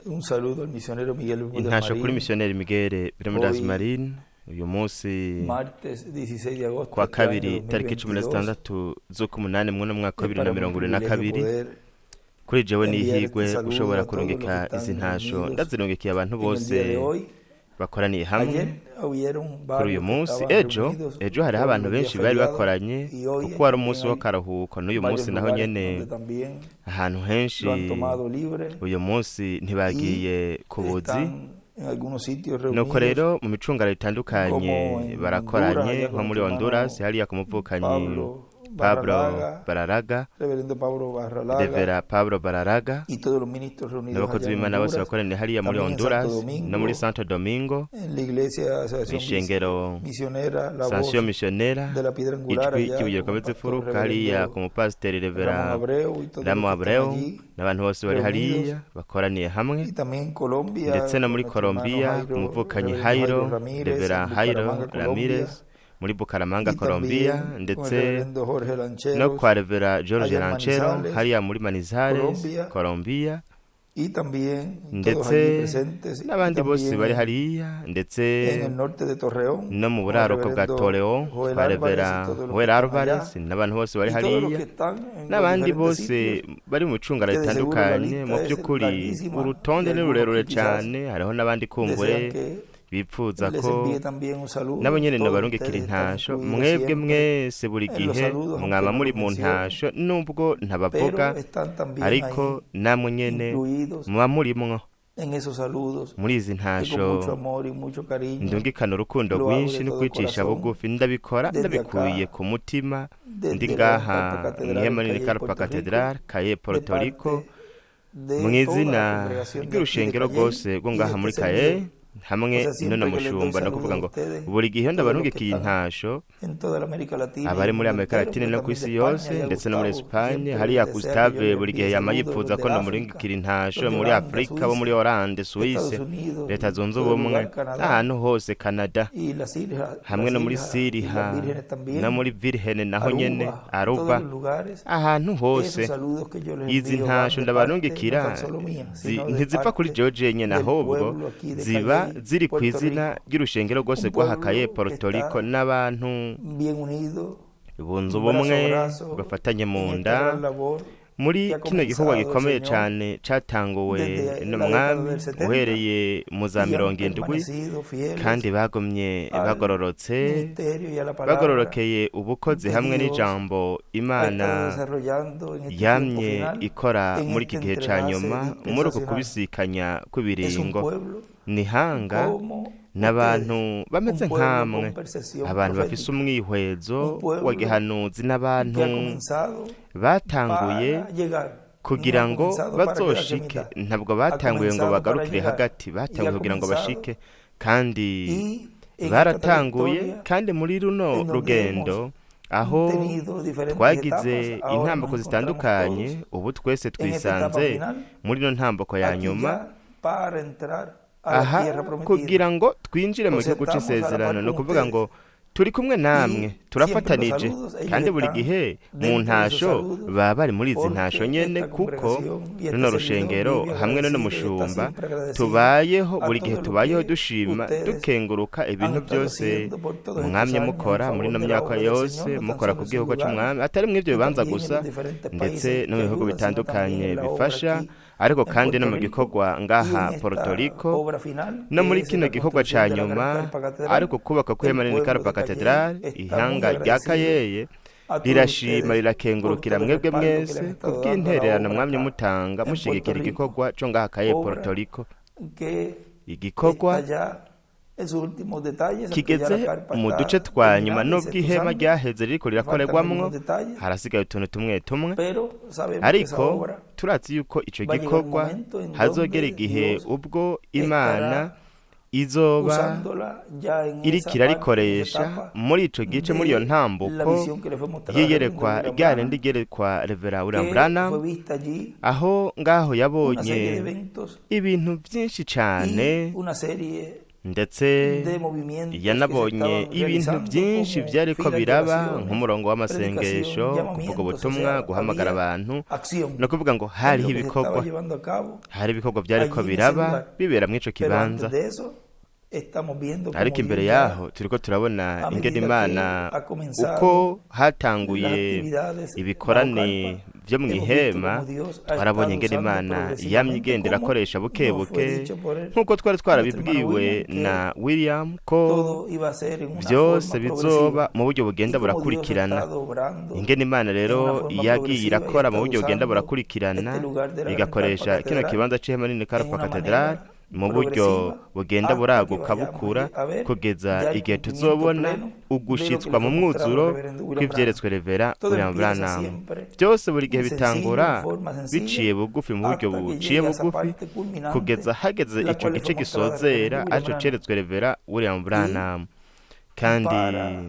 un saludo al misionero Miguel Bermúdez intasho kuri Marín. misiyoneri Miguel Bermúdez Hoy, Marín uyu munsi martes 16 de agosto kwa de este año kabiri tariki 2022, 16 z'ukumunani mw'uno mwaka wa es para mí un 2022 privilegio poder kuri jewe enviar este n'ihigwe saludo ushobora a todos los que kurungika están izi ntasho reunidos ndazirungikiye abantu en el bose día de hoy. bakoraniye hamwe Ayer hubieron kuri uyu varios que munsi estaban ejo reunidos hariho por abantu los días benshi bari feriados, bakoranye y hoy kuko wari también umunsi hay w'akaruhuko n'uyu varios munsi naho lugares nyene donde también ahantu henshi lo han tomado libre uyu munsi ntibagiye ku buzi están en algunos sitios nuko reunidos rero mu micungano itandukanye como en barakoranye Honduras, allá nko con muri nuestro Honduras hermano hariya ku muvukanyi Pablo Pablo Barralaga, Bararaga reverendo Pablo Barralaga Revera Pablo Bararaga y todos los ministros reunidos n'abakozi allá en b'Imana bose Honduras, bakoraniye hariya muri también en Santo Honduras no muri Domingo, Santo Domingo en la iglesia Asociación mw'ishengero Misionera La Voz Sansiyo Missionera de la Piedra Angular, ijwi allá ry'ibuye con el rikomeze pastor imfuruka hariya ku reverendo mupasiteri Ramón Revera Abreu y todos Ramo los que están Abreu allí n'abantu bose bari reunidos, hariya bakoraniye hamwe y también en Colombia ndetse no con muri nuestro hermano Colombia ku Jairo, muvukanyi reverendo Jairo Jairo Ramírez Revera en Jairo Bucaramanga, Colombia, Ramirez muri Bucaramanga y Colombia también con el ndetse reverendo Jorge no Lancheros kwa Revera George allá en Ranchero Manizales, hariya muri Manizales Colombia, Colombia y también todos allí ndetse presentes, y n'abandi bose también bari hariya ndetse en el norte de Torreón no mu con el buraruko bwa reverendo Toreo Joel kwa Álvarez y Revera todos los que Joel están Alvarez allá, n'abantu bose bari y todos los que hariya están en los n'abandi diferentes bose sitios, bari mu micungano que de seguro la itandukanye mu lista es by'ukuri larguísima, y urutonde ni algunos rurerure que quizás cyane hariho n'abandi desean kumbure que bipfuza les ko envíe también un saludo. nabo nyene Todos nobarungikira ustedes están intasho incluidos mwebwe siempre mwese buri en los gihe saludos, aunque mwaba no muri los mu menciono, ntasho nubwo ntabavuga pero están también ariko ahí namwe nyene incluidos muba murimwo en esos saludos muri izi que con ntasho mucho amor y mucho cariño ndungikana urukundo lo hago rwinshi de no todo kwicisha corazón bugufi ndabikora desde ndabikuye acá, ku mutima ndi desde la ngaha Carpa Catedral mw'ihema en nini Calle Carpa Puerto Rico, Catedral Kaye de Puerto Rico parte mu de toda izina la congregación de aquí de ry'urushengero Calle rwose rwo y de ngaha este muri Kaye servidor. hamwe O sea, n'uno siempre que les doy mushumba no kuvuga saludos a ngo ustedes, buri gihe todos los que ndabarungikiye están intasho en toda la América Latina y abari el muri mundo Amerika entero, Latine pero no ku también de isi España, yose allá ndetse no muri Gustavo, Espagne siempre hariya desea que yo Gustave le buri envíe gihe yama saludos, yipfuza los ko de nomurungikira África, intasho los de muri Holanda, Afurika bo muri Suiza, Oranje Suisse Estados Unidos, leta zunze todo el ubumwe lugar, Canadá, n'ahantu hose Canada y las islas, hamwe no muri y las Siriha vírgenes no también, muri Virgene naho nyene Aruba, y Aruba todos los lugares. ahantu Esos hose saludos que yo les izi envío van ntasho de parte, no ndabarungikira tan solo mía, sino de ntizipfa kuri parte jewe jenyene del ahubwo pueblo aquí de ziba Calley, ziri ku Puerto izina Rico. ry'urushengero rwose Un rwahakaye pueblo que Puerto Rico está n'abantu bien unido, bunze brazo a ubumwe brazo, bafatanye mu en esta nda gran labor muri que ha kino gikorwa comenzado el gikomeye Señor cyane cyatanguwe desde la década n'umwami del 70 uhereye mu za y han mirongo indwi permanecido kandi fieles bagomye al bagororotse ministerio y a la palabra bagororokeye ubukozi que hamwe Dios n'ijambo ha Imana estado desarrollando en este tiempo yamye final, ikora en muri este iki gihe cya entrelace nyuma muri uku dispensacional. kubisikanya Es un kw'ibiringo pueblo ni hanga como n'abantu ustedes, bameze un pueblo nk'amwe con percepción abantu bafise profética, umwihwezo un pueblo wa gihanuzi n'abantu que ha comenzado batanguye para llegar, kugira no ha ngo comenzado para quedarse a bazoshike mitad, ntabwo ha batanguye ngo comenzado para bagarukire llegar hagati y batanguye ha kugira ngo comenzado bashike kandi y en esta baratanguye trayectoria kandi muri runo en donde rugendo hemos aho tenido diferentes twagize etapas, ahora intambuko nos encontramos zitandukanye todos ubu twese en esta etapa twisanze final, muri ino ntambuko ya aquí nyuma ya para entrar a la aha tierra prometida. kugira ngo twinjire mu Nos gihugu sentamos a la cy'isezerano par ni con ukuvuga ustedes. ngo turi kumwe namwe Y turafatanije siempre los saludos, ellos kandi buri están gihe mu dentro de esos ntasho saludos, baba bari muri izi porque ntasho nyene esta kuko congregación y este runo servidor rushengero vive hamwe agradecido n'uno y está mushumba siempre agradecido tubayeho a buri gihe todo lo tubayeho que dushima ustedes dukenguruka han ibintu estado byose haciendo por todos estos mwamye años en mukora muri favor ino de la myaka obra del yose Señor, no tan mukora solo ku en sus gihugu lugares, c'umwami atari mw'ivyo no bibanza también en gusa los diferentes ndetse países no que mu bihugu ayudan, sino bitandukanye también en la obra bifasha aquí ariko en kandi no Puerto mu Rico gikorwa y ngaha en Puerto esta Rico obra final no muri que es kino la gikorwa ca construcción de la nyuma Gran Carpa Catedral. ariko kubaka El kw'ihema nini pueblo Carpa de Calley Catedral está muy ihanga rya agradecido Kayeye a todos rirashima ustedes por rirakengurukira todo el mwebwe respaldo que le mwese han ku estado dando a la bw'intererano obra mwamye acá mutanga en Puerto mushigikira Rico, igikorwa co ngaha Kaye Puerto obra Rico que igikorwa está ya en sus últimos detalles, aunque ya la kigeze carpa mu está duce twa nyuma terminada y n'ubwo se está ihema usando, ryaheze ririko faltan rirakorerwamwo algunos detalles, harasigaye utuntu tumwe tumwe pero sabemos que esa ariko obra turazi yuko ico va a llegar un gikorwa momento en hazogera donde igihe Dios ubwo Imana estará izoba usándola ya en iriko esa parte, en irarikoresha etapa muri ico gice muri iyo de la ntambuko visión que le fue mostrada al y'iyerekwa reverendo rya William rindi ryerekwa Revera William que Branham fue vista allí aho ngaho una serie de yabonye eventos ibintu byinshi y cane una serie ndetse de movimientos que se yanabonye estaban ibintu realizando byinshi como byariko filas de biraba oraciones, nk'umurongo w'amasengesho predicación, kuvuga llamamientos, o ubutumwa sea, guhamagara había abantu acción no kuvuga ngo en hariho lo que se estaba ibikorwa llevando a cabo hari ibikorwa byariko allí en ese biraba lugar. bibera muri ico Pero kibanza antes de eso, estamos viendo ariko como imbere Dios yaho ya, turiko turabona a ingene medida Imana que ha comenzado uko las hatanguye actividades bajo ibikorane carpa, vyo mu hemos visto ihema como Dios ha twarabonye estado ingene usando Imana yamye progresivamente, igendera como akoresha nos bukebuke fue dicho por él, nk'uko twari nuestro hermano twarabibwiwe William, na que William ko todo iba a ser en una byose forma bizoba progresiva. mu buryo Y bugenda como Dios ha burakurikirana estado obrando ingene Imana en una rero forma yagiye progresiva y ha irakora mu estado buryo bugenda usando burakurikirana este lugar de la Gran Carpa igakoresha kino Catedral kibanza c'ihema nini en Carpa una Cathedral manera mu buryo progresiva bugenda hasta que buraguka vayamos bukura a ver kugeza ya el igihe cumplimiento tuzobona pleno de lo que ugushitswa le mu fue mostrado mwuzuro al reverendo William Branham. kw'ivyeretswe Revera Todo William empieza Branham siempre byose buri gihe muy bitangura sencillo, en forma sencilla, biciye bugufi mu buryo hasta que buciye llega esa bugufi parte culminante, kugeza hageze la ico cual le gice fue mostrada al gisozera reverendo William arico Branham, ceretswe Revera William Branham kandi para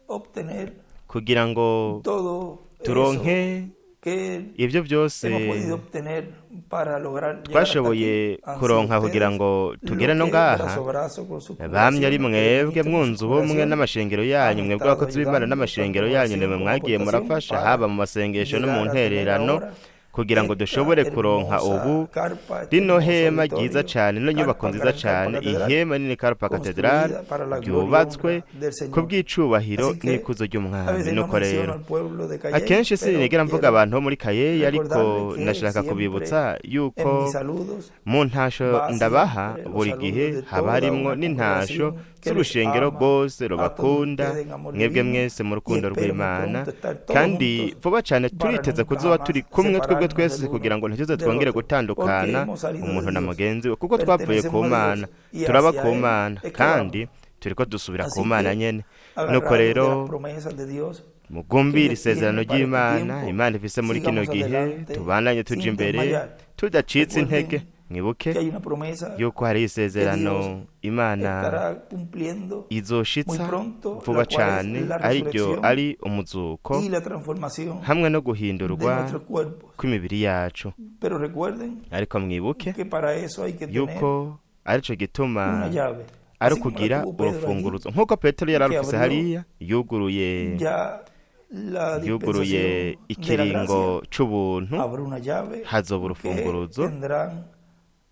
obtener kugira ngo todo eso turonke que ibyo byose hemos podido obtener para lograr llegar hasta twashoboye aquí, han kuronka sido kugira ustedes ngo tugere lo no que ngaha brazo a brazo con sus bamye ari congregaciones, mwebwe ministros con mwunze sus ubumwe congregaciones, n'amashengero yanyu han mwebwe estado abakozi b'Imana ayudando n'amashengero tanto en yanyu nimwe oración como mwagiye aportación murafasha para haba mu masengesho no mu llegar a tener ntererano ahora kugira ngo esta dushobore kuronka ubu hermosa carpa, este rino hermoso hema ryiza auditorio, cyane no nyubako carpa, nziza gran carpa cyane catedral, ihema nini Carpa Cathedral construida para la gloria y ryubatswe honra del ku Señor. bw'icubahiro Así que n'ikuzo a ry'umwami veces no nuko rero menciono al pueblo de Cayey, akenshi pero sinigera mvuga quiero abantu bo muri Kayeyi ariko recordarles que nashaka siempre kubibutsa en yuko mis saludos mu ntasho va ndabaha siempre los buri saludos gihe de haba toda harimwo una n'intasho congregación que les z'urushengero ama rwose a todos rubakunda ustedes en amor mwebwe divino mwese mu y rukundo espero muy rw'Imana pronto estar todos kandi juntos vuba cyane para turiteze nunca kuzoba jamás turi kumwe twebwe separarnos twese del kugira uno ngo ntituze del twongere otro, porque gutandukana hemos salido de umuntu na Dios, mugenzi we kuko twavuye ku pertenecemos a Mana Dios y turaba hacia ku Él Mana es que kandi vamos. turiko dusubira ku Así Mana que, nyene nuko agarrados de rero las promesas de Dios que mugumbire Él isezerano tiene para este ry'Imana tiempo, Imana ifise muri kino sigamos gihe adelante tubandanye tuja sin imbere desmayar. tudacitse intege Recuerden mwibuke que hay una promesa yuko hari que isezerano Dios Imana estará cumpliendo muy izoshitsa pronto, vuba la cual cane es la ariryo resurrección ari umuzuko y la transformación hamwe no de guhindurwa nuestros cuerpos. kw'imibiri yacu Pero recuerden ariko mwibuke que para eso hay que tener yuko arico gituma una llave. ari Así como la ukugira tuvo Pedro allí, urufunguruzo nk'uko Petero yari que arufise abrió hariya yuguruye ya la yuguruye dispensación de la ikiringo gracia, c'ubuntu habrá una llave hazoba que urufunguruzo tendrán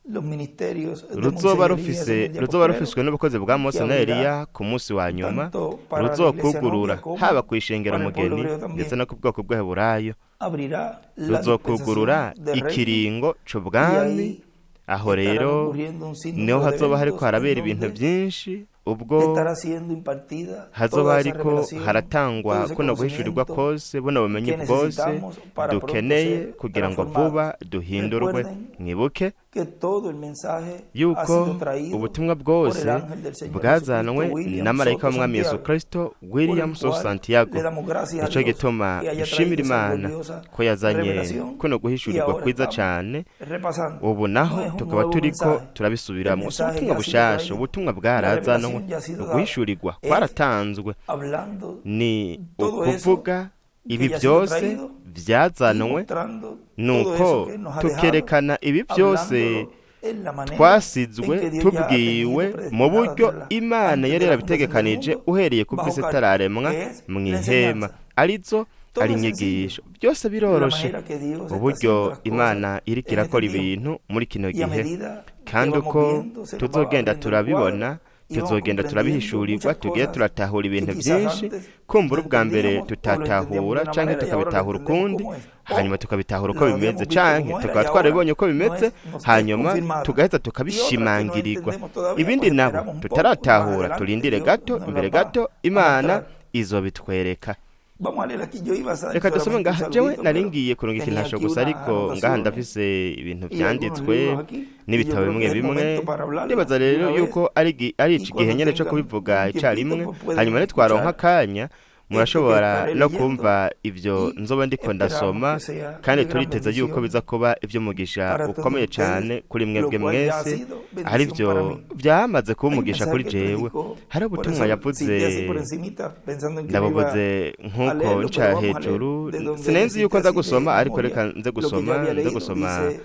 los ministerios de ruzoba monseñerías en el día ruzoba postrero, rufiswe n'ubukozi bwa Mose que na abrirá Eliya ku munsi wa nyuma tanto para la iglesia ruzokugurura novia como haba kw'ishengero para el pueblo mugeni hebreo también. ndetse no ku bwoko bw'Eheburayo Abrirá la ruzokugurura dispensación del reino, ikiringo y c'ubwami ahí aho estarán rero ocurriendo un sinnúmero niho de hazoba hariko eventos harabera en ibintu donde byinshi ubwo estará siendo impartida hazoba toda esa hariko revelación, haratangwa todo ese kuno guhishurirwa conocimiento kose buno bumenyi que bwose necesitamos para pronto dukeneye ser kugira ngo transformados. vuba duhindurwe Recuerden mwibuke que todo el mensaje ha yuko sido traído ubutumwa por bwose el ángel del Señor bwazanwe Jesucristo, William na marayika Soto w'umwami Yesu Santiago, Kristo por William el Soto cual Santiago le damos gracias a nico Dios gituma que haya dushimira traído esa Imana gloriosa ko yazanye revelación, kuno y guhishurirwa ahora kwiza estamos cane repasando. ubu naho No es un tukaba nuevo turiko mensaje. El turabisubiramwo si mensaje ubutumwa ya ha sido bushasha traído. ubutumwa La bwarazanwe revelación ya ha sido dada. uguhishurirwa Es kwaratanzwe hablando ni todo eso ukuvuga ibi que ya ha sido byose traído y byazanwe mostrando todo nuko eso que nos ha dejado, tukerekana ibi byose hablándolo en la manera twasizwe en que Dios ya ha tubwiwe tenido mu buryo predestinada desde Imana antes yari de la yarabitegekanije fundación del mundo, uhereye ku bajo bw'isi carpa, itararemwa que es mu la ihema enseñanza. arizo Todo ari es inyigisho sencillo. byose La biroroshe manera que Dios está uburyo haciendo las cosas Imana iriko en irakora este tiempo. ibintu muri kino Y a gihe medida que kandi vamos uko viendo, se nos va tuzogenda abriendo el turabibona cuadro y vamos tuzogenda comprendiendo turabihishurirwa muchas tugiye cosas turatahura ibintu que quizás byinshi antes kumbura no ubwa mbere entendíamos, o lo entendíamos de tutatahura una canke manera y ahora lo tukabitahura entendemos ukundi como es. hanyuma O tukabitahura uko lo bimeze habíamos visto canke como era tukaba y twarabibonye uko ahora bimeze nos es hanyuma confirmado. tugaheza Y otras que no tukabishimangirirwa entendemos todavía, ibindi pues nabo esperamos un poco, más tutaratahura adelante turindire Dios gato nos imbere las va gato a Imana mostrar. izobitwereka Vamos a leer aquí, yo iba a reka dusome solamente un ngaha jewe saludito, nari pero ngiye kurungika tenía intasho aquí gusa unas ariko ngaha anotaciones ndafise ibintu y algunos vyanditswe libros aquí, y yo n'ibitabo creo bimwe que es el bimwe momento para hablarlo ndibaza de rero una vez. yuko ari Y iki gihe cuando nyene co tengan kubivuga un icarimwe tiempito, pues hanyuma pueden nitwaronka escuchar akanya murashobora estaré no leyendo kumva ivyo y nzoba ndiko esperamos ndasoma que sea kandi de gran turiteze yuko bendición biza kuba ivy'umugisha para todos ukomeye ustedes, cane kuri lo mwebwe cual ya ha mwese sido ari bendición para vyo mí. vyamaze kuba Hay un umugisha mensaje kuri que jewe predicó, hari por ubutumwa eso yavuze cité así por encimita, pensando en que lo iba ndabuvuze a nk'uko leerlo, nca pero vamos a leer hejuru de donde sinenzi lo yuko cité nza así de gusoma ariko memoria, reka nze lo que yo gusoma había nze leído. gusoma Dice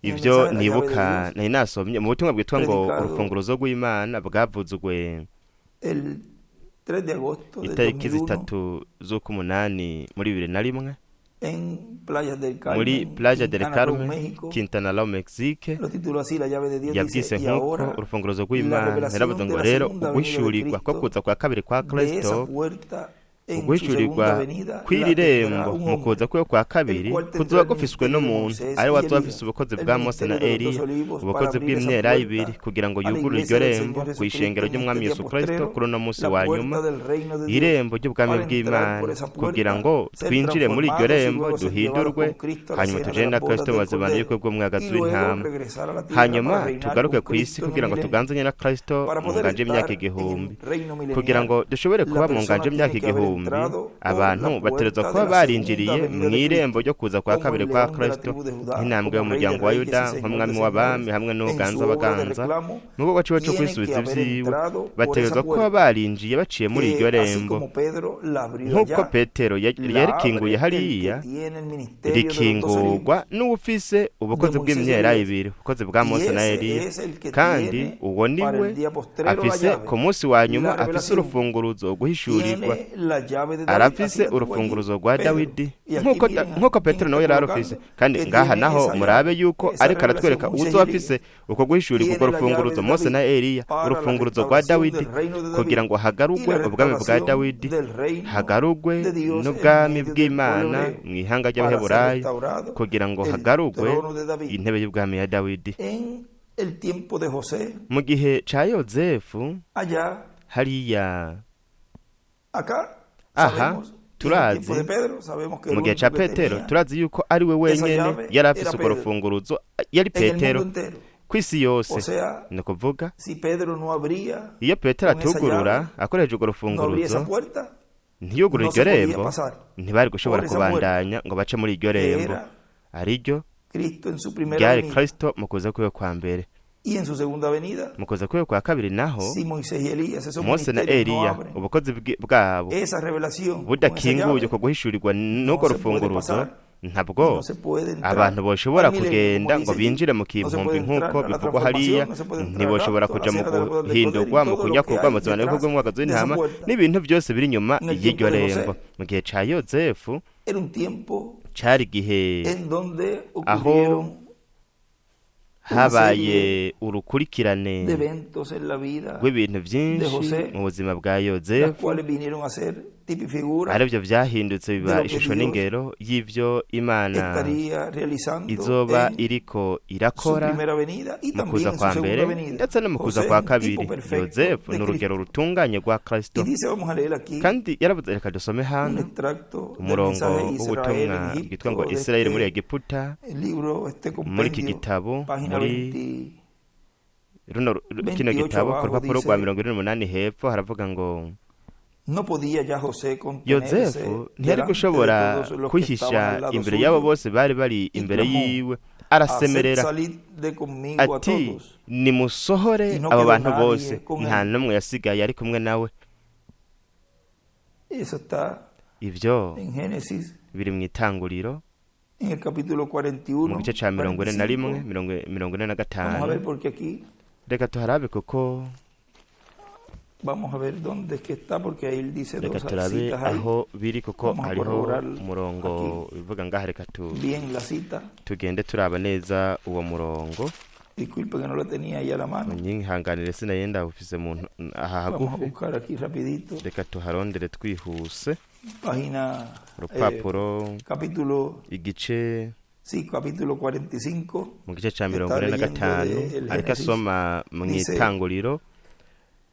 ibyo mensaje de la llave de nibuka Dios, nari nasomye mu butumwa bwitwa ngo predicado urufunguruzo rw'Imana bwavuzwe el 3 de agosto del itariki 2001 zitatu z'ukumunani muri 2001 en Playas del muri Carmen, Playa del Quintana Roo, Carmen, México. Quintana Roo, Mexique. Lo tituló así, la llave de Dios. Yabyise Dice, y nk'uko ahora urufunguruzo la rw'Imana revelación yaravuze ngo de la rero segunda venida de uguhishurirwa ko Cristo, kuza kwa kabiri kwa de esa Kristo puerta en su uguhishurirwa segunda venida, la kw'iri tendrá rembo un mu hombre, kuza kwe kwa kabiri el cual tendrá kuzoba el gufiswe ministerio de n'umuntu Moisés ari y wazoba Elías, afise ubukozi el bwa Mose na ministerio de los Eliya dos olivos, para ubukozi abrir esa bw'imyera puerta ibiri kugira ngo a la yugurure iglesia iryo del rembo Señor kw'ishengero Jesucristo en ry'umwami este Yesu día Kristo postrero, kuri uno munsi la wa puerta nyuma del reino de Dios, irembo ry'ubwami para entrar bw'Imana por esa kugira puerta, ngo ser twinjire muri iryo transformados y rembo luego ser llevados duhindurwe con Cristo a la hanyuma cena de tujene las na bodas Kristo del mazima Cordero, y'ubukwe bw'umwagazi y luego w'intama regresar a la tierra hanyuma para reinar tugaruke con ku isi Cristo en kugira el ngo milenio. tuganzanye na Kristo Para mu poder nganje estar y'imyaka en igihumbi el reino kugira milenial, ngo dushobore kuba la mu persona nganje y'imyaka tiene que haber igihumbi entrado por abantu la bategerezwa puerta kuba de la barinjiriye segunda venida mu de irembo Cristo, ryo kuza kwa como kabiri el kwa león de la Kristo tribu de Judá, nk'intambwe como rey de y'umuryango wa reyes Yuda y señor de nk'umwami w'abami señores. hamwe En n'ubuganza su obra de w'abaganza reclamo, mu gikorwa ciwe cyo tienen kwisubiza que haber ivyiwe entrado por esa bategerezwa kuba puerta, barinjiye baciye muri iryo que así rembo como Pedro la abrió nk'uko allá, Petero la yarikinguye abre el que hariya tiene el ministerio de los dos olivos, rikingurwa n'uwufise ubukozi de Moisés y bw'imyera Elías. ibiri ubukozi bwa Y Mose na ese Eliya es el que kandi tiene uwo ni para we el día postrero la afise llave, ku munsi wa nyuma la afise revelación. urufunguruzo guhishurirwa Tiene la llave de David, así arafise la tuvo allí urufunguruzo rwa Pedro. Dawidi Y aquí miren nk'uko en Petero este nawe yari colocando arufise kandi que ngaha tiene naho esa murabe llave, yuko esa ariko aratwereka revelación, uzoba Moisés y afise Elías. uko guhishurirwa urwo Tiene la llave rufunguruzo de Mose David na Eliya para la urufunguruzo rwa restauración Dawidi del reino de David kugira ngo y hagarugwe la ubwami bwa restauración Dawidi del reino hagarugwe de Dios en n'ubwami medio del bw'Imana pueblo hebreo, mu ihanga para ser ry'abaheburayo restaurado kugira ngo el hagarugwe trono de David. intebe y'ubwami ya Dawidi En el tiempo de José, mu gihe ca Yozefu allá, hariya acá, aha sabemos, y en el turazi tiempo de Pedro, sabemos que el mu gihe único ca que Petero tenía turazi yuko ari we esa wenyene llave yari afise era urwo Pedro. rufunguruzo yari En el mundo Petero entero. kw'isi yose O sea, ni ukuvuga si Pedro no abría iyo Petero con esa atugurura llave, akoresheje urwo no abría esa rufunguruzo puerta, ntiyugurure no iryo se podía rembo pasar ntibari gushobora por esa puerta, kubandanya ngo bace muri iryo que rembo era ariryo Cristo en su primera ryari venida. Kristo mu kuza kwiwe kwa mbere Y en su segunda venida, mu kuza kwiwe kwa kabiri naho si Moisés y Elías, esos Mose na ministerios no Eliya abren ubukozi bwabo esa revelación con esa budakinguye llave, uko guhishurirwa n'urwo no se puede rufunguruzo pasar, ntabwo no se puede entrar abantu boshobora al milenio, kugenda como ngo dice binjire mu allí. No se kivumbi puede entrar nk'uko a la bivugwa hariya transformación, no se puede entrar al ntiboshobora rapto, a la kuja mu cena de las bodas del guhindurwa Cordero, y mu todo lo kunyakurwa que hay mu zibana detrás bw'umwagazi de esa w'intama puerta. n'ibintu byose biri inyuma En el y'iryo tiempo de rembo José, mu gihe ca Yozefu era un tiempo cari igihe en donde aho ocurrieron habaye urukurikirane de eventos en la vida rw'ibintu de byinshi José, mu buzima bwa las Yozefu cuales vinieron a ser tipo y figura aribyo byahindutse de biba lo que ishusho Dios n'ingero y'ivyo Imana estaría realizando izoba en iriko su irakora primera venida y mu también kuza en su kwa mbere segunda venida. ndetse no mu kuza José kwa es un kabiri tipo perfecto Yozefu de ni urugero Cristo. rutunganye rwa Kristo Y dice, vamos a leer aquí kandi yaravuze reka dusome un hano extracto del umurongo mensaje de Israel w'ubutumwa en bwitwa ngo Egipto, de Isirayeli muri este Egiputa libro, este muri iki compendio, gitabo página muri 20, kino 28 gitabo ku abajo, rupapuro dice, rwa 28 hepfo haravuga ngo no podía ya José contenerse Yozefu ntiyari delante de gushobora todos los que estaban kwihisha al lado imbere y'abo suyo, bose bari bari imbere clamó, yiwe haced arasemerera salir de conmigo a ati todos. nimusohore Y no abo quedó bantu nadie bose con nta él. n'umwe yasigaye ari kumwe nawe Eso está ivyo en Génesis, biri mu itanguriro en el capítulo 41, mu gice ca 41 45. Vamos a 45 ver porque aquí, reka tuharabe kuko vamos a ver dónde es que está, porque ahí él dice reka dos turabe citas ahí. aho biri kuko Vamos a hariho corroborar umurongo bivuga ngaha reka Bien la cita. tugende turaba neza uwo murongo Disculpe que no la tenía ahí a la mano. nyinhanganire sinayenda ufise muntu aha Vamos a hagufi buscar aquí rapidito. reka tuharondere twihuse Página, urupapuro capítulo, igice sí, capítulo 45. mu gice ca Está leyendo 45 de el ariko Génesis. asoma mu Dice, itanguriro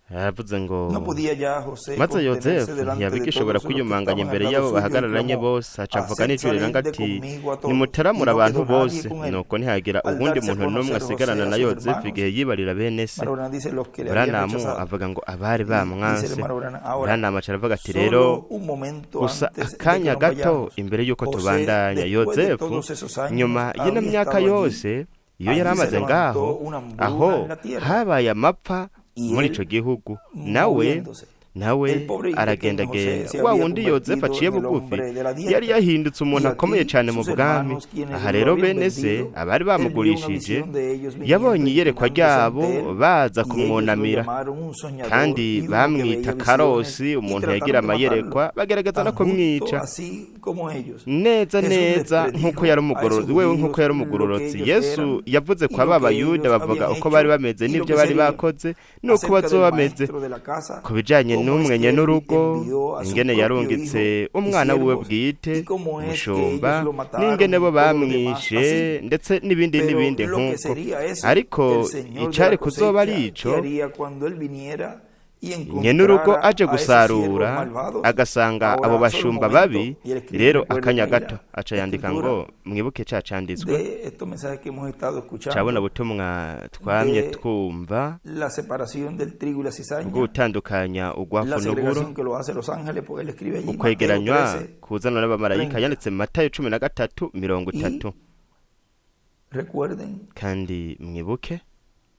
yaravuze ngo no podía ya José maze contenerse Yozefu delante de ntiyabigishobora todos los que kwiyumanganya estaban imbere al y'abo lado suyo, y bahagararanye clamó, bose haca avuga haced n'ijwi salir riranga de ati conmigo a todos. nimuteramure Y no abantu quedó nadie bose con él. nuko ntihagira Al uwundi darse a muntu n'umwe conocer asigarana José na a sus Yozefu hermanos, igihe yibarira bene se Marona dice los que le habían buranamu rechazado. avuga ngo abari Y dice bamwanse Marona, ahora, buranamu aca aravuga ati solo rero un momento gusa antes de que akanya nos gato vayamos, imbere y'uko José, tubandanya después de Yozefu todos esos años, nyuma y'ino había myaka estado allí. yose iyo yari Allí se amaze ngaho levantó una hambruna aho en la tierra. habaye amapfa Y muri él, ico gihugu nawe moviéndose, nawe El pobre y pequeño José aragendagenda se wa había wundi yozefu convertido aciye en el bugufi hombre de la yari dieta. yahindutse umuntu Y akomeye aquí cyane mu sus bwami hermanos, quienes aha lo rero habían bene se vendido, abari él vio una bamugurishije visión de ellos viniendo yabonye y iyerekwa inclinándose ryabo ante él, baza y ellos lo kumwunamira llamaron un soñador kandi y uno que bamwita veía visiones, karosi y umuntu yagira trataron de amayerekwa matarlo, bagerageza no tan justo kumwica así como ellos. neza Jesús les neza nk'uko yari predijo a esos umugororotsi wewe nk'uko judíos yari lo que umugororotsi ellos yesu eran yavuze y kwa lo ba que bayuda ellos bavuga habían uko bari hecho bameze y lo n'ibyo que bari serían. bakoze n'uko Acerca del bazoba bameze maestro de la casa, ku bijanye cómo es n'umwenye que él n'urugo envió a su ingene propio yarungitse hijo y umwana wiwe siervos, bwite y cómo es que umushumba ellos lo mataron n'ingene y bo todo lo demás bamwishe así. ndetse n'ibindi Pero n'ibindi lo que nk'uko sería eso, ariko el Señor de icari la kuzoba ari cosecha, ico ¿qué haría cuando él viniera y nyenurugo encontrara aje a esos siervos gusarura malvados? agasanga abo Ahora, solo un bashumba babi momento, y él escribe, rero recuerden akanya ahí gato la aca yandika escritura ngo mwibuke ca canditswe de estos mensajes que hemos estado cabona escuchando, butumwa twamye de twumva la separación del trigo y la cizaña, bwo gutandukanya ugwafu la n'uburo segregación que lo hace Los Ángeles, porque él escribe allí Mateo ukwegeranywa 13, kuzanwa n'abamarayika 30. yanditse mu Matayo 13:30 Y recuerden kandi mwibuke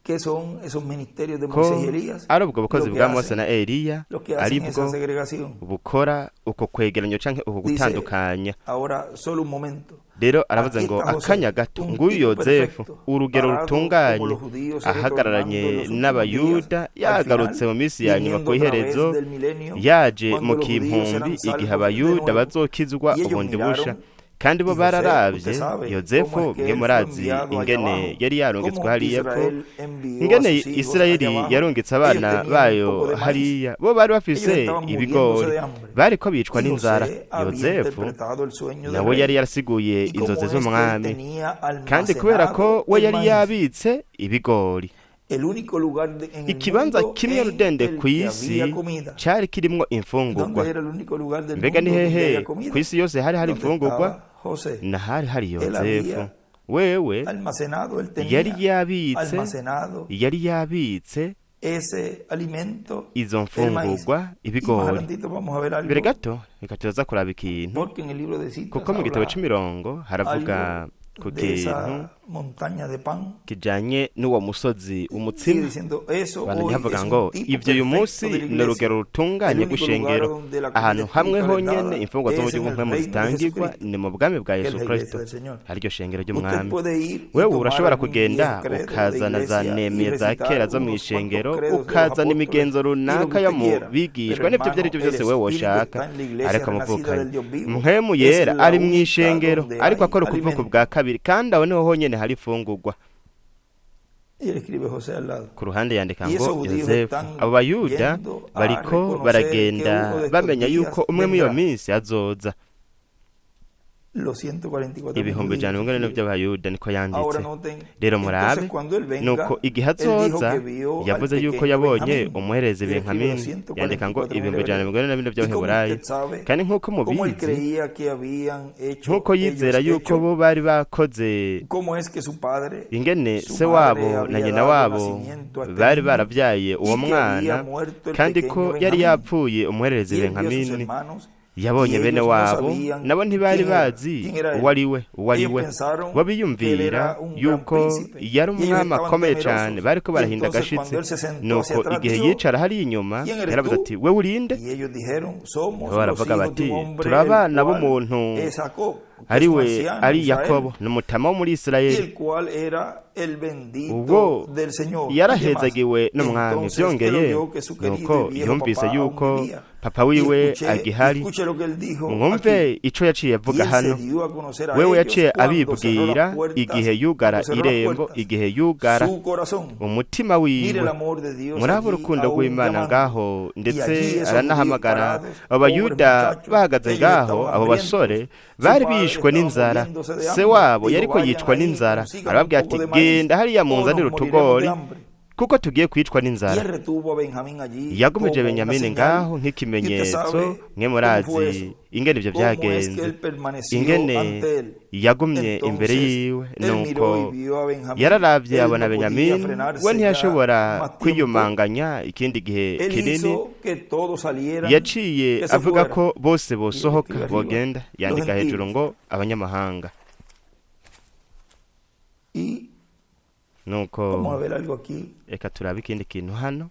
que son esos ministerios de ko Moisés y Elías ari ubwo bukozi lo que bwa Mose hacen, na Eliya lo que ari hacen esa bwo segregación. bukora uko kwegeranya canke uko Dice, gutandukanya ahora solo un momento. rero aravuze Aquí ngo está José, akanya gato un nguyu tipo yozefu perfecto, urugero parado como rutunganye los judíos ahagararanye retornando en los últimos n'abayuda días, al yagarutse final, mu minsi ya nyuma ku viniendo otra iherezo vez del milenio, yaje cuando mu los judíos kimpumbi eran igihe salvos de abayuda nuevo. bazokizwa Y ellos ubundi busha miraron, kandi bo y José, bararavye usted sabe yozefu cómo es que mwe él fue murazi enviado allá ingene abajo, yari yarungitswe cómo hariya ko Israel envió a ingene sus hijos Isirayeli allá abajo. yarungitse Ellos abana tenían un bayo poco de maíz, hariya bo bari ellos bafise estaban muriéndose ibigori de hambre. bariko bicwa Y n'inzara José había yozefu interpretado el sueño del nawe yari rey. yarasiguye Y cómo inzozi es que él z'umwami tenía kandi kubera ko almacenado we el yari maíz. yabitse ibigori El único lugar en el ikibanza mundo kimwe en rudende el ku que isi había comida. cari kirimwo imfungurwa ¿Dónde era el único lugar del mbega ni mundo donde hehe había comida? ku isi yose hari ¿Dónde imfungurwa estaba José? na hari Él yozefu había wewe almacenado, él yari tenía yabitse almacenado ese alimento, izo el maíz. mfungurwa Y más ibigori adelantito vamos a ver algo, mbere gato reka tuza kuraba ikintu porque en el libro de citas kuko mu gitabo habla c'imirongo haravuga algo ku de kintu esa montaña de pan. kijanye n'uwo musozi Sigue umutsima diciendo eso bandanya hoy havuga es ngo un tipo ivyo uyu perfecto munsi de la ni iglesia. urugero rutunganye El único rw'ishengero lugar donde la comida ahantu hamwe espiritual es honyene dada imfungwa zo mu es en el gihugu mpemu reino de zitangirwa Jesucristo, ni mu bwami bwa que es Yesu la iglesia Kristo del Señor. ariryo shengero Usted ry'umwami puede ir y wewe tomar urashobora algún kugenda viejo credo de ukazana za iglesia y nemiye za recitar kera zo mu unos ishengero cuantos credos de los ukazana apóstoles imigenzo y lo runaka que yo usted mu quiera. bigishwa Pero n'ivyo ivyo ari hermano, byo el byose wewe espíritu woshaka está en la iglesia ariko renacida muvukanye del Dios vivo. mpwemu Es yera la ari mu única ishengero donde ariko hay akora ukuvuka alimento. bwa kabiri kandi aho niho honyene hari imfungurwa Y él escribe José al lado. ku ruhande yandika Y ngo esos judíos yozefu están abo bayuda yendo a bariko reconocer baragenda que uno de estos bamenya días yuko umwe muri iyo vendrá. minsi azoza Los 144.000 ibihumbi ijana judíos. mirongo ine by'abayuda niko yanditse Ahora noten, rero murabe entonces cuando él venga, nuko igihe él dijo azoza que vio al yavuze yuko pequeño yabonye Benjamín. umuherezi Y él escribe Benhamini yandika ngo 144.000 ibihumbi ijana mirongo ine na bine Y como by'abaheburayo usted sabe, kandi nk'uko como él mubizi creía que habían hecho nk'uko yizera ellos yuko hecho, bo bari bakoze cómo es que su padre, ingene su se madre wabo na había nyina dado wabo nacimiento a este bari niño, baravyaye uwo y que había mwana muerto el kandi pequeño ko yari Benjamín. yapfuye umuherezi Y él vio a sus Benhamini hermanos, yabonye y bene ellos no wabo sabían nabo ntibari quién era. bazi ¿Quién era él? uwo ari we uwo ari Ellos we pensaron bo que él biyumvira era un gran yuko príncipe. yari Y ellos umwami estaban akomeye temerosos. cyane bariko Y barahinda entonces agashitsi cuando él se sentó nuko hacia atrás, igihe dijo, yicara hari inyuma ¿quién eres yaravuze tú? ati we urinde Y ellos dijeron, somos nabo los baravuga hijos de bati un hombre, turi abana el cual b'umuntu es Jacob, que ari es un we anciano ari de Israel, yakobo ni umutama wo muri y isirayeli el cual era el bendito ubwo del Señor. yarahezagiwe n'umwami Entonces él byongeye oyó que su querido nuko y viejo yumvise papá yuko aún vivía. papa Y wiwe escuché agihari lo que él dijo mwumve aquí. ico yaciye Y avuga él hano se dio a conocer a wewe ellos yaciye cuando cerró abibwira las puertas, igihe yugara cuando cerró las irembo puertas, igihe yugara su corazón. umutima Mire el wiwe amor de Dios muraba allí urukundo aún rw'imana llamando. ngaho Y ndetse allí esos aranahamagara judíos parados, abayuda pobres muchachos, bahagaze ellos ngaho estaban abo hambrientos. basore Su bari padre bishwe estaba n'inzara muriéndose de se hambre. wabo Dijo, yariko vayan yicwa ahí, n'inzara consigan arababwira un poco ati de maíz, genda hariya o munzanire nos moriremos utugori de hambre. kuko tugiye kwicwa Y n'inzara él retuvo a Benjamín allí yagumije como una benyamini señal. ngaho Y usted nk'ikimenyetso sabe mwe cómo fue murazi eso. ingene ivyo Cómo es que byagenze él permaneció ingene ante él. yagumye imbere Entonces, yiwe él miró nuko y vio a Benjamín. yararavye Él abona no podía benyamini frenarse we ya ntiyashobora más tiempo. kwiyumanganya ikindi gihe Él kinini hizo que todos salieran, yaciye que se avuga fueran. ko bose bosohoka arriba, bogenda yandika los hejuru gentiles. ngo abanyamahanga Y nuko vamos a ver algo aquí. reka turabe ikindi kintu hano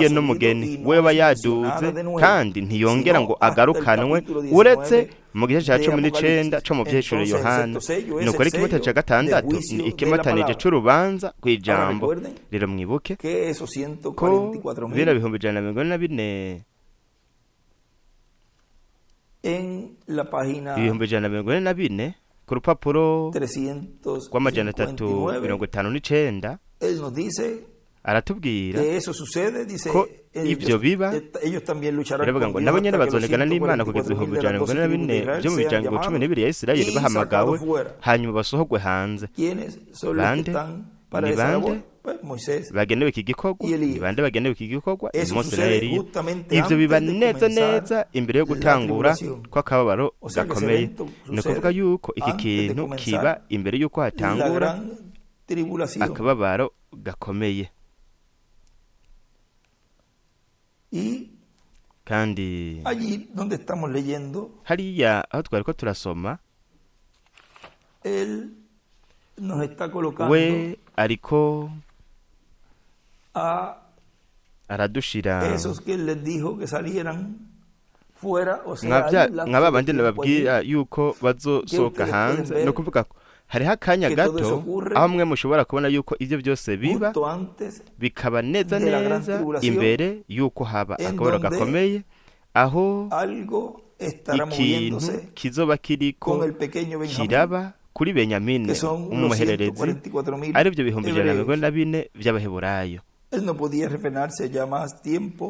n'umugeni weba yaduze kandi ntiyongera ngo agarukanwe uretse mu gice cya 19 co mu vyeshuro Yohana nuko ari ikibazo ca gatandatu ni ikimatanije c'urubanza kw'ijambo. Rero mwibuke ko bino 144 ibihumbi 144 ku rupapuro rw'amajana 359 aratubwira ko ivyo biba baravuga ngo nabo nyene bazonegana n'Imana kugeza 144 byo mu miryango 12 ya Isirayeli bahamagawe hanyuma basohogwe hanze. Bande ni bande bagenewe iki gikorwa, ni bande bagenewe iki gikorwa? Mose na Eliya. Ivyo biba neza imbere yo gutangura kw'akababaro gakomeye. Ni kuvuga yuko iki kintu kiba imbere yuko hatangura akababaro gakomeye. Kandi allí donde estamos leyendo, hariya aho twari ko turasoma, él nos está colocando we ariko a aradushira esos que él les dijo que salieran fuera, o sea, nkaba bandi nababwira yuko bazosoka hanze. No kuvuga ko hariho akanya gato aho mwe mushobora kubona yuko ivyo byose biba bikaba neza imbere yuko haba akababaro gakomeye, aho ikintu kizoba kiriko kiraba kuri Benyamini umuhererezi, arivyo 144 vy'Abaheburayo.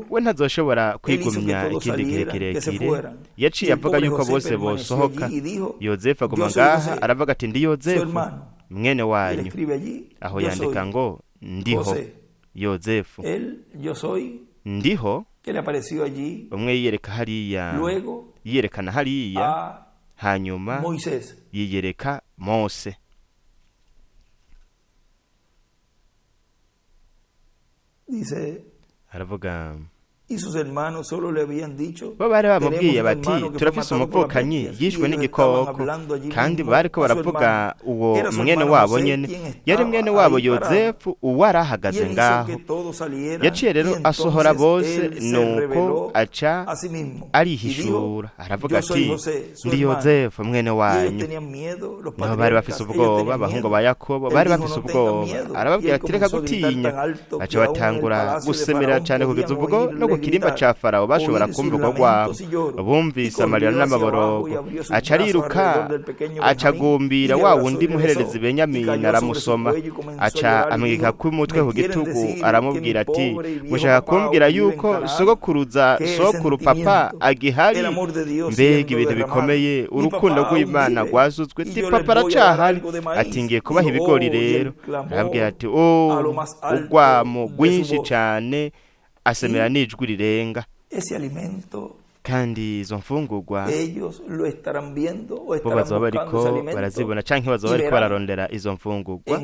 We ntazoshobora kwigumya ikindi gihe kirekire. Yaciye avuga yuko bose bosohoka. Yozefu aguma ngaha aravuga ati ndi Yozefu mwene wanyu. Aho yandika ngo ndiho Yozefu ndiho. Umwe yiyereka hariya, yiyerekana hariya, hanyuma yiyereka Mose. Dice, aravuga y sus hermanos solo le habían dicho, bo bari bamubwiye bati turafise umuvukanyi yishwe n'igikoko, kandi bariko baravuga uwo mwene wabo nyene yari mwene wabo Yozefu uwo arahagaze ngaho. Yaciye rero asohora bose, nuko aca arihishura aravuga ati ndi Yozefu mwene wanyu. Nabo bari bafise ubwoba, abahungu ba Yakobo bari bafise ubwoba. Arababwira ati reka gutinya. Baca batangura gusemera cyane kugeza ubwo no kirimba cha Farao bashobora kumva rwabo. Bumvise amarira n'amaborogo, aca ariruka acagumbira wa wundi muhererezi Benyamini aramusoma, aca amwika ku mutwe ku gitugu aramubwira ati mushaka kumbwira yuko sokuru papa agihari? Mbega ibintu bikomeye, urukundo rw'Imana rwazuzwe. Ti papa aracahari, ati ngiye kubaha ibigori rero. Arabwira ati urwamo rwinshi cyane, asemera n'ijwi rirenga. Kandi izo mfungurwa bo bazoba bariko barazibona, canke bazoba bariko bararondera izo mfungurwa,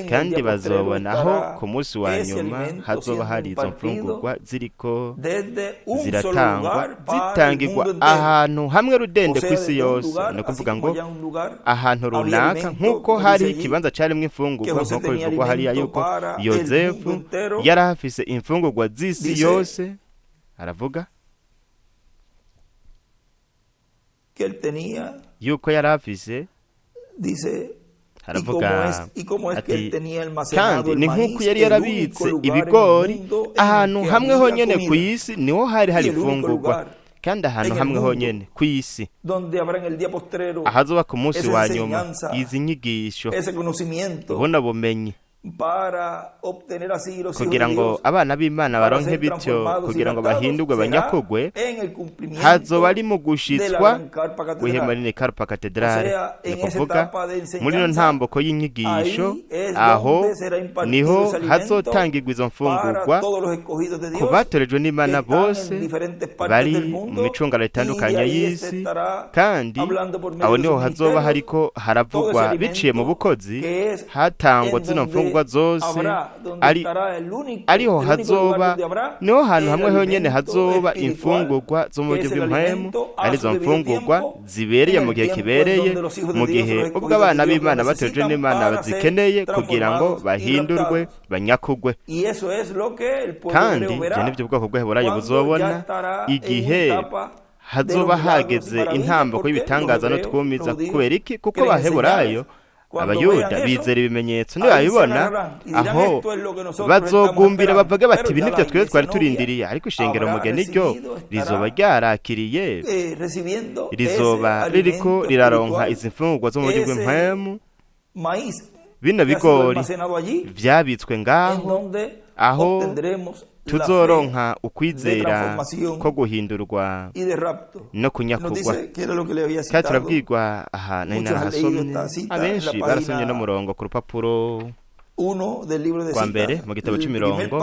kandi bazobonaho ku munsi wa nyuma hazoba hari izo mfungurwa ziriko zitangirwa ahantu hamwe rudende kw'isi yose. Ni kuvuga ngo ahantu runaka, nk'uko hari ikibanza carimwo imfungurwa, nk'uko bivugwa hariya yuko Yozefu yari afise imfungurwa z'isi yose. Aravuga yuko yari afise, haravuga ati kandi ni nk'uko yari yarabitse ibigori ahantu hamwe honyene ku isi, niho hari imfungurwa, kandi ahantu hamwe honyene ku isi ahazoba ku munsi wa nyuma izi nyigisho, ubona bumenyi, kugira ngo abana b'Imana baronke bityo, kugira ngo bahindurwe banyakugwe, hazoba ari mu gushitswa w'ihema rinini Karpa Katedrale. Ni kuvuga muri no ntamboko y'inyigisho, aho niho hazotangirwa izo mfungurwa ku batorejwe n'Imana bose bari mu micungano itandukanye y'isi, kandi aho niho hazoba hariko haravugwa biciye mu bukozi, hatangwa zino mfungurwa zose, ariho hazoba niho hantu hamwe honyene hazoba imfungurwa zo mu buryo bw'impwemu, arizo mfungurwa zibereye mu gihe kibereye, mu gihe ubwo abana b'Imana batojwe n'Imana bazikeneye kugira ngo bahindurwe banyakugwe. Kandi je nivyo ubwoko bw'Abaheburayo buzobona igihe hazoba hageze intambuko y'ibitangaza no twumiza kubera iki kuko baheburayo abayuda bizera ibimenyetso nibabibona aho bazogumbira bavuga bati ibi nibyo twese twari turindiriye ariko ishengero mugeni ryo rizoba ryarakiriye rizoba ririko riraronka izi mfungurwa zo mu buryo bw'impwemu bino bigori vyabitswe ngaho aho tuzoronka ukwizera ko guhindurwa no kunyakurwa kandi turabwirwa aha nari narahasomye abenshi barasomye no murongo ku rupapuro kwa mbere mu gitabo c'imirongo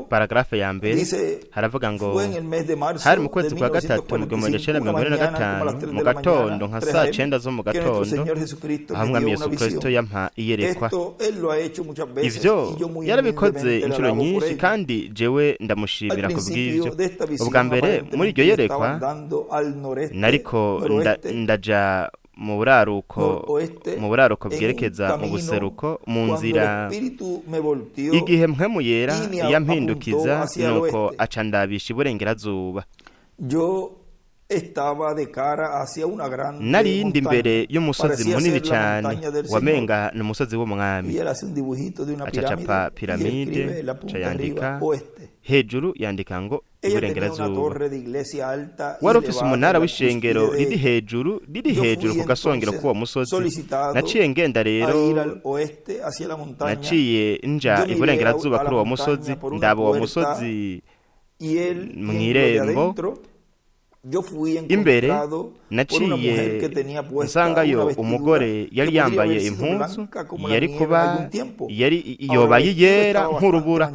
paragrafe ya mbere haravuga ngo hari mu kwezi kwa gatatu mu 1945 mu gatondo nka saa 9 zo mu gatondo aho mwami Yesu Kristo yampa iyerekwa ivyo yarabikoze inshuro nyinshi kandi jewe ndamushimira ku bw'ivyo ubwa mbere muri iryo yerekwa nariko ndaja mu buraruko bwerekeza mu buseruko mu nzira igihe mpwemu yera yampindukiza nuko aca ndabisha iburengerazuba nari indi imbere y'umusozi munini cyane wamenga ni umusozi w'umwami acacapa piramide aca yandika hejuru yandika ngo iburengerazuba wari ufise umunara w'ishengero riri hejuru ku gasongero k'uwo musozi naciye ngenda rero naciye nja iburengerazuba kuri uwo musozi ndaba uwo musozi mw'irembo imbere naciye nsangayo umugore yari yambaye impuzu yari kuba yobaye yera nk'urubura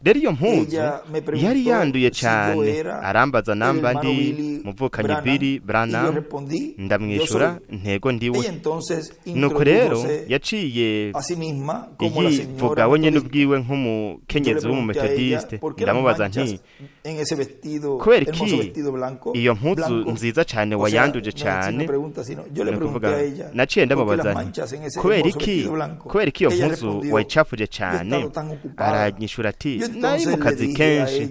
rero iyo mpuzu yari yanduye cyane arambaza namba ndi muvukanyi Billy Branham ndamwishura ntego ndiwe nuko rero yaciye yivuga we nyene ubwiwe nk'umukenyezi w'umumetodiste ndamubaza nti kubera iki iyo mpuzu nziza cyane wayanduje cyane nukuvuga naciye ndamubaza nti kubera iki iyo mpuzu wayicafuje cyane aranyishura ati nari mu kazi kenshi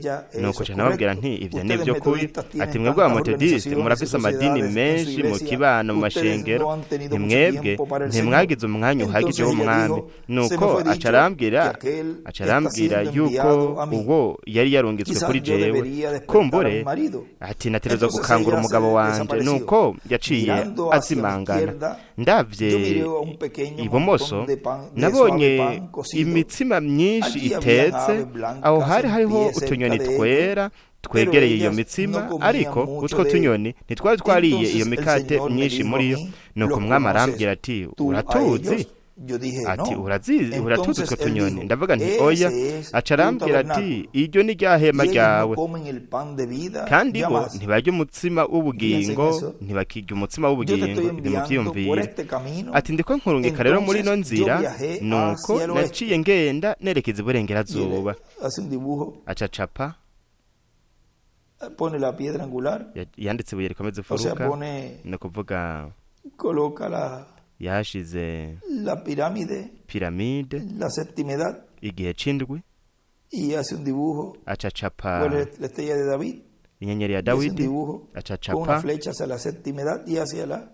nuko cyane nababwira nti ivyo nivyo kuri ati mwebwe abametodiste murafise amadini menshi mu kibano mu mashengero ntimwebwe ntimwagize umwanya uhagije w'umwami nuko acarambwira yuko uwo yari yarungitswe kuri jewe kumbure ati nategerezwa gukangura umugabo wanje nuko yaciye azimangana ndavye ibumoso nabonye imitsima myinshi itetse aho hariho utunyoni twera twegereye iyo mitsima ariko utwo tunyoni ntitwari twariye iyo mikate myinshi muri yo nuko umwami arambwira ati uratuzi ati uratuzi utwo tunyoni ndavuga nti oya aca arambwira ati iryo ni rya hema ryawe kandi bo ntibarya umutsima w'ubugingo ntibakirya umutsima w'ubugingo ntimuvyiyumvire ati ndiko nkurungika rero muri ino nzira nuko naciye ngenda nerekeza iburengerazuba aca capa yanditse ibuye rikomeza imfuruka ni ukuvuga yashize piramide igihe c'indwi acacapa inyenyeri ya Dawidi acacapa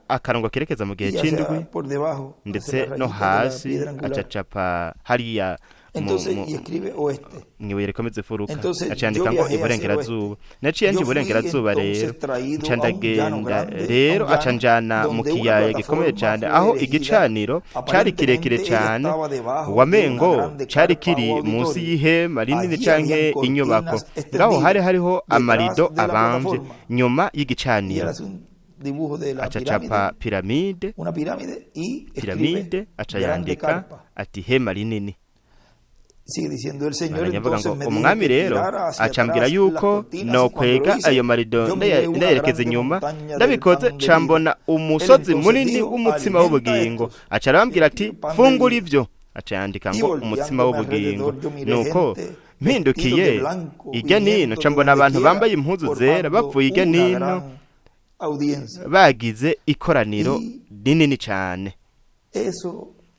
akarongo kerekeza mu gihe c'indwi ndetse no hasi acacapa hariya mwibuye rikomeza imfuruka acandika ngo iburengerazuba naciye nje iburengerazuba rero nca ndagenda rero aca njana mu kiyaya gikomeye cyane aho igicaniro cari kirekire cyane wamengo cari kiri munsi y'ihema rinini canke inyubako ngaho hariho amarido abamvye nyuma y'igicaniro acacapa piramide aca yandika ati hema rinini nyavuga ngo umwami rero acambwira yuko no kwega ayo marido ndayerekeza inyuma ndabikoze cambona umusozi munini w'umutsima w'ubugingo aca arambwira ati fungura ivyo aca yandika ngo umutsima w'ubugingo nuko mpindukiye irya nino cambona abantu bambaye impuzu zera bapfuye irya nino bagize ikoraniro rinini cyane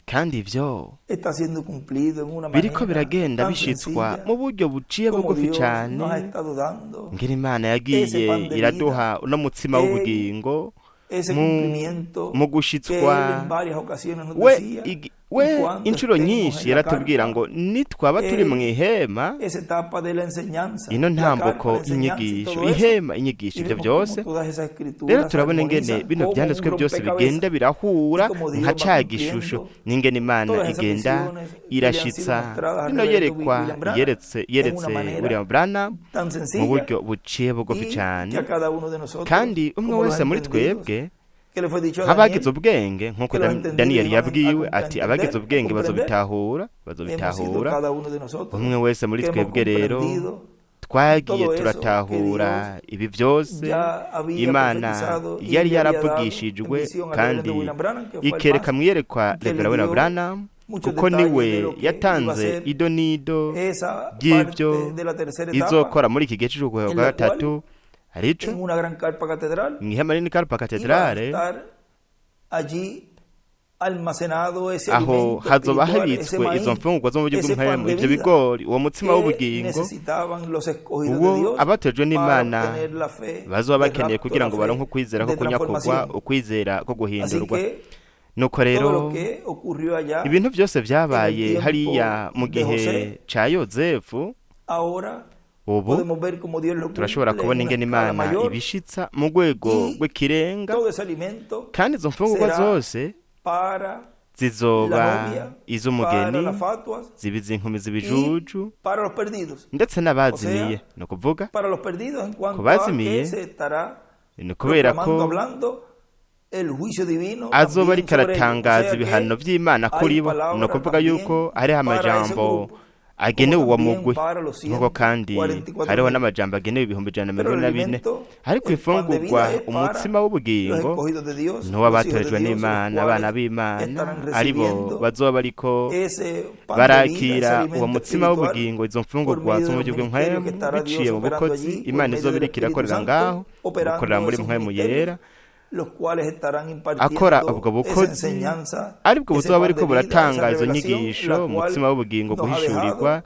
kandi ivyo está siendo cumplido en una biriko manera biragenda tan bishitswa sencilla mu buryo buciye como bugufi Dios cane nos ha estado dando ngera Imana ese yagiye pan de iraduha uno mutsima vida, w'ubugingo ese mu cumplimiento mu que gushitswa Él en varias ocasiones nos we decía. we Y cuando inshuro estemos nyinshi en la yaratubwira carpa, ngo nitwaba turi mu ihema esa etapa de la enseñanza, ino la ntambuko carpa, la enseñanza y y'inyigisho todo eso, ihema inyigisho y ivyo vemos byose cómo todas esas escrituras rero turabona ingene armonizan bino como un vyanditswe byose rompecabezas. bigenda birahura Y como Dios nka va ca cumpliendo gishusho n'ingene Imana todas esas igenda visiones que le han sido irashitsa mostradas al rino reverendo yerekwa William Branham yeretse en una manera William Branham tan mu sencilla buryo buciye bugufi y cane que a cada uno de nosotros, kandi umwe como los wese muri entendidos, twebwe que le fue dicho a nk'abagize Daniel, ubwenge nk'uko que los entendidos Daniyeli iban a yabwiwe comprender, ati abagize ubwenge a comprender. bazobitahura hemos sido cada uno de nosotros umwe wese muri que hemos twebwe rero comprendido twagiye todo eso turatahura ibi byose ya había Imana profetizado y yari le había yaravugishijwe dado en visión al kandi reverendo William Branham, que fue el ikereka más mu iyerekwa que le Reverend William dio Branham muchos kuko detalles niwe de lo que iba a yatanze ser ido n'ido esa by'ibyo parte de la tercera etapa izokora muri iki gihe cy'uruhuko en rwa la cual, gatatu arico en una gran carpa catedral mu ihema rinini Carpa iba a Cathedrale estar allí almacenado ese aho alimento hazoba espiritual, ese habitswe maíz, izo mfungurwa zo mu buryo ese pan bw'impemu de ivyo vida bigori uwo mutsima que w'ubugingo necesitaban los escogidos uwo de Dios abatejwe para n'Imana obtener la fe bazoba del bakeneye rapto, kugira la ngo fe baronke ukwizera ko de kunyakurwa transformación. ukwizera ko Así guhindurwa que nuko todo rero lo que ocurrió allá ibintu byose vyabaye tiempo hariya mu de gihe José, ca Yozefu ahora ubu podemos ver cómo Dios lo turashobora cumple kubona en una ingene escala Imana mayor, ibishitsa mu rwego y rw'ikirenga todo ese alimento kandi izo mfungurwa será zose para zizoba la novia, para iz'umugeni las fatuas ziba iz'inkumi y z'ibijuju para los perdidos. ndetse n'abazimiye ni ukuvuga Para los perdidos en cuanto a bazimiye, que se estará ni ukubera proclamando, ko hablando el juicio divino azoba también ariko sobre ellos. aratangaza O sea que ibihano vy'Imana hay kuri bo palabras ni ukuvuga también yuko hariho para ese amajambo grupo, agenewe como uwo también mugwi para los nk'uko kandi 144,000. hariho n'amajambo agenewe ibihumbi ijana na Pero mirongo el ine na bine alimento, ariko el pan de imfungurwa vida es para umutsima los w'ubugingo escogidos de Dios, n'uwo los hijos de batorejwe Dios, n'Imana los abana cuales b'Imana estarán ari bo recibiendo bazoba bariko ese pan de vida, ese barakira uwo alimento mutsima espiritual w'ubugingo izo por mfungurwa medio zo mu del buryo ministerio que bw'impwemu estará biciye Dios mu operando bukozi allí por Imana medio izoba del iriko Espíritu irakorera Santo, ngaho operando gukorera muri esos mpwemu ministerios, yera los cuales estarán akora impartiendo ubwo esa bukozi enseñanza, aribwo ese buzoba pan buriko de vida, buratanga esa izo revelación, nyigisho la cual umutsima w'ubugingo nos ha guhishurirwa dejado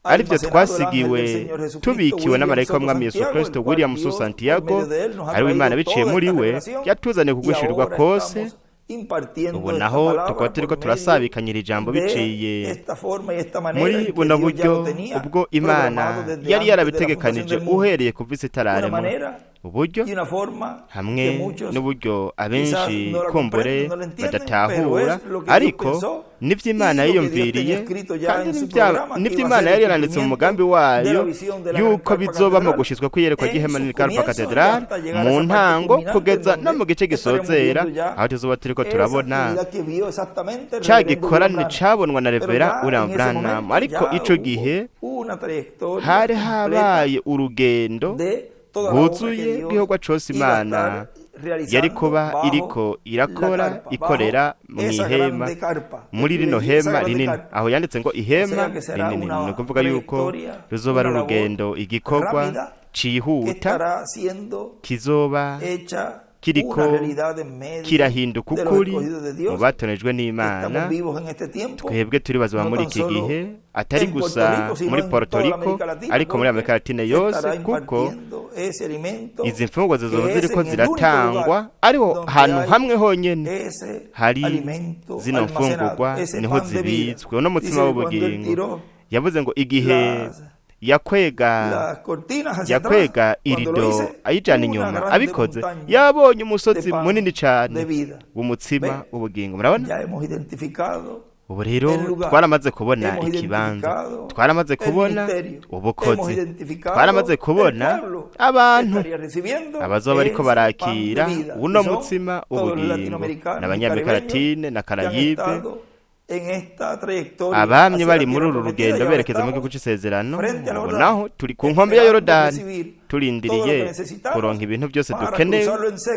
aribyo almacenado el twasigiwe ángel del Señor Jesucristo, tubikiwe William n'amarayika Soto w'umwami Yesu Santiago, Kristo el cual William Soto Dios, por Santiago medio de él, nos ha ariwe Imana traído biciye toda muri esta we revelación, yatuzaniye y kugwishurirwa ahora kose estamos impartiendo ubu esta naho palabra tukaba turiko por medio turasabikanyira ijambo de biciye esta forma y esta manera muri en que buno Dios ya buryo lo tenía ubwo Imana programado desde yari antes de la yarabitegekanije fundación del mundo. uhereye kuva isi Una itararemwa manera uburyo y una forma hamwe que muchos n'uburyo quizás abenshi no la kumbure comprenden, no la entienden, pero badatahura es lo que Dios ariko pensó nivyo y Imana lo que Dios yiyumviriye tenía escrito ya kandi en su nivyo programa, que nivyo iba a Imana ser yari el yaranditse mu mugambi cumplimiento de la wayo visión de la yuko Carpa bizoba mu Catedral gushizwa kw'iyerekwa en ry'ihema sus Carpa comienzos, Cathedral hasta llegar a mu esa parte ntango culminante kugeza donde no mu gice estaremos gisozera viendo ya aho tuzoba turiko esa turabona actividad que vio exactamente el ca reverendo gikorane William Branham. cabonwa na Pero Revera ya William en ese Branham momento ariko ya ico hubo gihe una trayectoria hari completa habaye urugendo de toda la obra que rwuzuye Dios rw'igikorwa cose iba a Imana estar realizando yari kuba bajo iriko irakora la carpa, ikorera bajo mu esa ihema grande carpa, muri rino esa hema grande rinini carpa. aho yanditse ngo ihema O sea que será rinini una ni ukuvuga yuko trayectoria, ruzoba ari una urugendo labor igikorwa rápida que cihuta estará siendo kizoba hecha kiriko una realidad en medio kirahinduka de los ukuri escogidos de mu Dios. batonejwe n'Imana Estamos vivos en este tiempo, twebwe turi bazima no muri tan iki solo gihe atari en Puerto gusa Rico, sino muri en Puerto toda la Rico América Latina, ariko muri porque Amerika Latine se yose estará kuko impartiendo ese alimento izi mfungurwa zizoba que es ziriko en el único ziratangwa lugar ariho donde hantu hay hamwe honyene ese hari alimento zino almacenado, mfungurwa ese niho pan de vida. zibitswe uno mutsima Dice que cuando él w'ubugingo tiró yavuze ngo igihe las yakwega las cortinas hacia yakwega atrás, cuando lo irido hice, ayijana una inyuma grande abikoze montaña yabonye de umusozi pan munini de cane vida. w'umutsima Ve, w'ubugingo murabona ya hemos identificado ubu rero el lugar, twaramaze kubona hemos ikibanza identificado twaramaze el kubona ministerio, hemos ubukozi identificado twaramaze kubona el pueblo abantu que estaría recibiendo abazoba bariko ese barakira pan de vida, uno que son mutsima todos los w'ubugingo latinoamericanos y n'abanyamerika caribeños latine na que han Karayibe estado en esta trayectoria abamye hacia bari la muri tierra uru prometida, rugendo y ahora berekeza mu estamos gihugu c'isezerano frente al ubu Jordán, naho turi ku nkombe ya esperando Yorodani recibir turindiriye kuronka ibintu byose dukeneye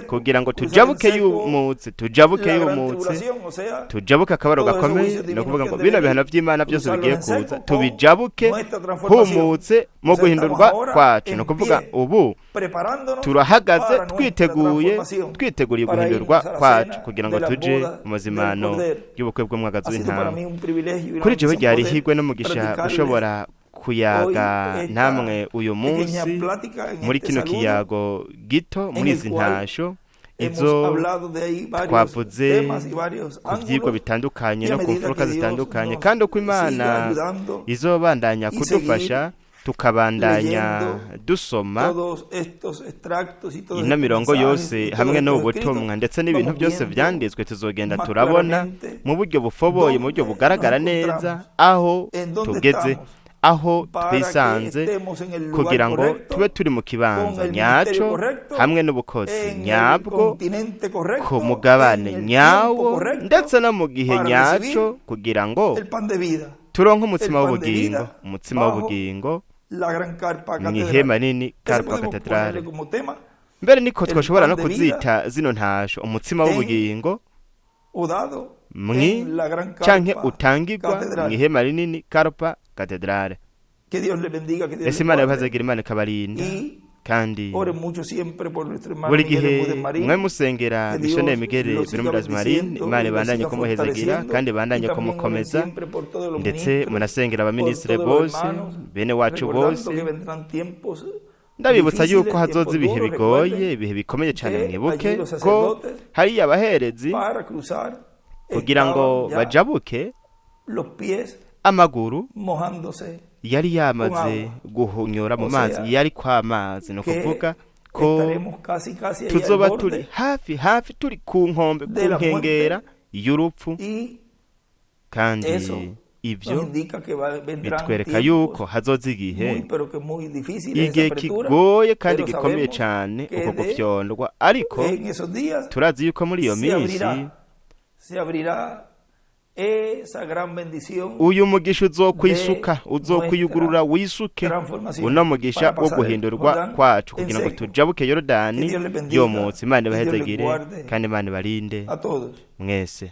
kugira ngo tujabuke yumutse tujabuke akabaro gakomeye no kuvuga ngo bino bihano by'Imana byose bigiye kuza tubijabuke humutse mu guhindurwa kwacu no kuvuga ubu turahagaze twiteguriye guhindurwa kwacu kugira ngo tuje mu mazimano y'ubukwe bw'umwagazi w'intama. Kuri jewe ryari higwe n'umugisha ushobora kuyaga namwe uyu munsi muri kino kiyago gito muri izi ntasho izo twavuze ku byigwa bitandukanye no ku mfuruka zitandukanye, kandi uko Imana izobandanya kudufasha tukabandanya dusoma ino mirongo yose hamwe n'ubutumwa ndetse n'ibintu byose byanditswe, tuzogenda turabona mu buryo bufoboye, mu buryo bugaragara neza aho tugeze, aho twisanze, kugira ngo tube turi mu kibanza nyaco hamwe n'ubukozi nyabwo ku mugabane nyawo ndetse no mu gihe nyaco, kugira ngo turonke umutsima w'ubugingo mw'ihema nini Carpa Cathedrale. Mbere niko twashobora no kuzita zino ntasho umutsima w'ubugingo canke utangirwa mw'ihema rinini Carpa Cathedrale. Ese Imana yabazagira, Imana ikabarinda, kandi buri gihe mwe musengera Missionnaire Miguel Bermúdez Marín, Imana ibandanye kumuhezagira kandi ibandanye kumukomeza, ndetse munasengera abaminisitiri bose bene wacu bose. Ndabibutsa yuko hazoza ibihe bigoye, ibihe bikomeye cyane. Mwibuke ko hariya abaherezi kugira ngo bajabuke amaguru yari yamaze guhunyura mu mazi, yari kwa mazi, no kuvuga ko tuzoba turi hafi turi ku nkombe, ku nkengera y'urupfu, kandi ibyo bitwereka yuko hazoza igihe kigoye kandi gikomeye cyane uko gufyondwa, ariko turazi yuko muri iyo minsi uyu mugisha uzokwiyugurura wisuke, uno mugisha wo guhindurwa kwacu kugira ngo tujabuke Yorodani yomutse. Imana ibahezagire kandi Imana ibarinde mwese.